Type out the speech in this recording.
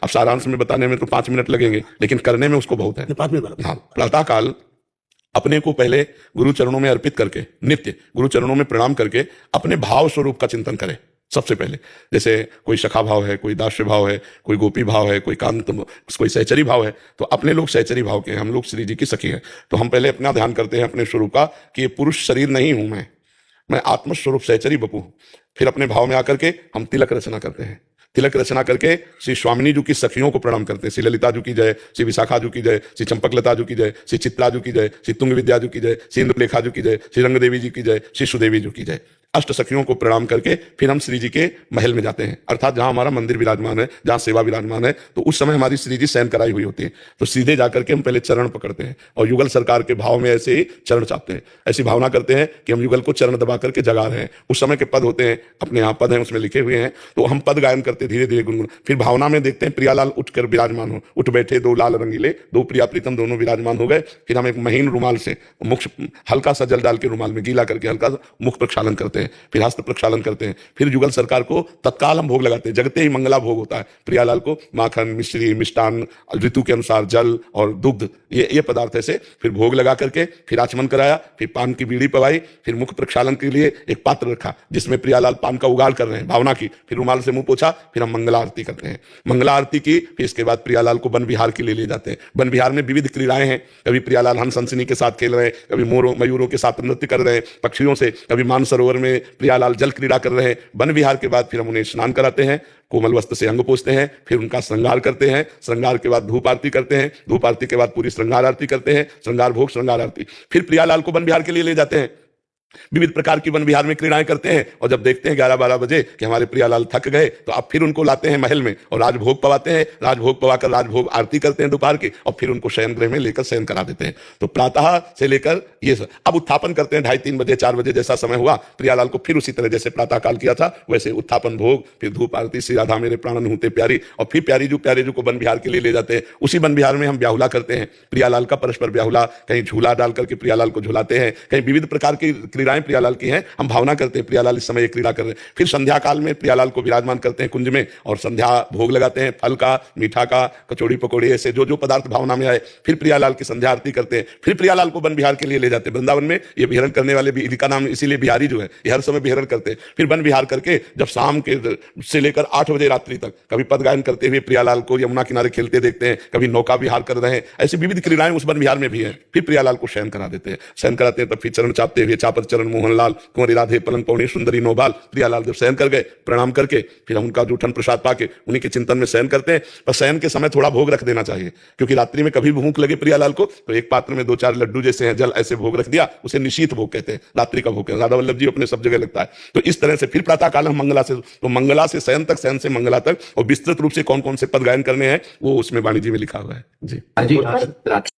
अब सारांश में बताने में तो 5 मिनट लगेंगे, लेकिन करने में उसको बहुत है। 5 मिनट। हाँ, प्रातः काल अपने को पहले गुरु चरणों में अर्पित करके, नित्य गुरु चरणों में प्रणाम करके अपने भाव स्वरूप का चिंतन करें सबसे पहले। जैसे कोई सखा भाव है, कोई दास्य भाव है, कोई गोपी भाव है, कोई कांत, कोई सहचरी भाव है, तो अपने लोग सहचरी भाव के हैं, हम लोग श्री जी की सखी हैं। तो हम पहले अपना ध्यान करते हैं अपने स्वरूप का कि ये पुरुष शरीर नहीं हूं मैं आत्मस्वरूप सहचरी बपू। फिर अपने भाव में आकर के हम तिलक रचना करते हैं। तिलक रचना करके श्री स्वामिनी जी की सखियों को प्रणाम करते हैं। श्री ललिता जी की जय, श्री विशाखा जी की जय, श्री चंपकलता जी की जय, श्री चित्रा जी की जय, श्री तुंग विद्या जी की जय, श्री इंद्रलेखा जी की जय, श्री रंगदेवी जी की जय, श्री सुदेवी जी की जय। अष्ट सखियों को प्रणाम करके फिर हम श्री जी के महल में जाते हैं, अर्थात जहां हमारा मंदिर विराजमान है, जहां सेवा विराजमान है। तो उस समय हमारी श्री जी शयन कराई हुई होती है। तो सीधे जाकर के हम पहले चरण पकड़ते हैं और युगल सरकार के भाव में ऐसे ही चरण चापते हैं। ऐसी भावना करते हैं कि हम युगल को चरण दबा करके जगा रहे हैं। उस समय के पद होते हैं, अपने यहाँ पद हैं, उसमें लिखे हुए हैं, तो हम पद गायन करते धीरे धीरे गुनगुन। फिर भावना में देखते हैं प्रियालाल उठकर विराजमान हो, उठ बैठे दो लाल रंगीले, दो प्रिया प्रीतम दोनों विराजमान हो गए। फिर हम एक महीन रुमाल से मुख हल्का सा जल डाल के रुमाल में गीला करके हल्का सा मुख प्रक्षालन करते हैं, फिर हस्त प्रक्षालन करते हैं। फिर युगल सरकार को तत्काल हम भोग लगाते हैं। जगते ही मंगला भोग होता है। प्रियालाल को माखन, मिश्री, मिष्टान, ऋतु के अनुसार जल और दुग्ध, ये पदार्थ ऐसे फिर भोग लगा करके फिर आचमन कराया, फिर पान की बीड़ी पवाई, फिर मुख प्रक्षालन के लिए एक पात्र रखा जिसमें प्रियालाल पान का उगाड़ कर रहे हैं, भावना की। फिर रुमाल से मुंह पोछा, फिर हम मंगला आरती करते हैं। मंगला आरती की, फिर इसके बाद प्रियालाल को वन विहार के लिए ले जाते हैं। वन विहार में विविध क्रीड़ाएं हैं। कभी प्रियालाल हंस हंसनी के साथ खेल रहे हैं, कभी मोरों मयूरों के साथ नृत्य कर रहे हैं पक्षियों से, कभी मानसरोवर में प्रियालाल जल क्रीड़ा कर रहे हैं। वन विहार के बाद फिर हम उन्हें स्नान कराते हैं, कोमल वस्त्र से अंग पोछते हैं, फिर उनका श्रृंगार करते हैं। श्रृंगार के बाद धूप आरती करते हैं, धूप आरती के बाद पूरी श्रृंगार आरती करते हैं, श्रृंगार भोग, श्रृंगार आरती। फिर प्रियालाल को वन विहार के लिए ले जाते हैं। विविध प्रकार की वन विहार में क्रीड़ाएं करते हैं। और जब देखते हैं 11-12 बजे कि हमारे प्रियालाल थक गए, तो अब फिर उनको लाते हैं महल में और राजभोग पवाते हैं। राजभोग पवाकर राजभोग आरती करते हैं दोपहर की, और फिर उनको शयन गृह में लेकर शयन करा देते हैं। तो प्रातः से लेकर ये अब उत्थापन करते हैं 2:30-3 बजे, 4 बजे जैसा समय हुआ। प्रियालाल को फिर उसी तरह जैसे प्रातः काल किया था वैसे उत्थापन भोग, फिर धूप आरती, श्री राधा मेरे प्राणन हूते प्यारी, और फिर प्यारी जू को वन विहार के लिए ले जाते हैं। उसी वन विहार में हम ब्याहुला करते हैं प्रियालाल का, परस्पर ब्याहुला। कहीं झूला डाल करके प्रियालाल को झुलाते हैं, कहीं विविध प्रकार की क्रीड़ाएं प्रियालाल की हैं। हम भावना करते हैं प्रियालाल इस समय ये क्रीड़ा कर रहे हैं। फिर संध्या काल में प्रियालाल को विराजमान करते हैं कुंज में और संध्या भोग लगाते हैं, फल का, मीठा का, कचौड़ी पकौड़ी, ऐसे जो जो पदार्थ भावना में आए। फिर प्रियालाल की संध्या आरती करते हैं। फिर प्रियालाल को वन विहार के लिए ले जाते हैं। वृंदावन में ये विहरण करने वाले भी, इनका नाम इसीलिए बिहारी जो है, ये हर समय विहरण करते हैं। फिर वन विहार करके जब शाम के से लेकर 8 बजे रात्रि तक कभी पद गायन करते हुए प्रियालाल को यमुना किनारे खेलते देखते हैं, कभी नौका विहार कर रहे हैं। ऐसी विविध क्रीड़ाएं उस वन विहार में भी है। फिर प्रियालाल को शयन करा देते हैं। शयन कराते हैं तब फिर चरण चापते हुए चापत चरण मोहनलाल कुंवरी राधे पलंग पौनी सुंदरी नोबाल। प्रियालाल जब शयन कर गए, प्रणाम करके फिर हम उनका जूठन प्रसाद पाके उन्हीं के चिंतन में शयन करते हैं। पर शयन के समय थोड़ा भोग रख देना चाहिए, क्योंकि रात्रि में कभी भूख लगे प्रियालाल को तो एक पात्र में 2-4 लड्डू जैसे हैं जल ऐसे भोग रख दिया, उसे निशीत भोग कहते हैं, रात्रि का भोग। राधा वल्लभ जी अपने सब जगह लगता है। तो इस तरह से फिर प्रातः काल हम मंगला से, तो मंगला से शयन तक, शयन से मंगला तक, और विस्तृत रूप से कौन कौन से पद गायन करने हैं वो उसमें वाणी जी में लिखा हुआ है। जी।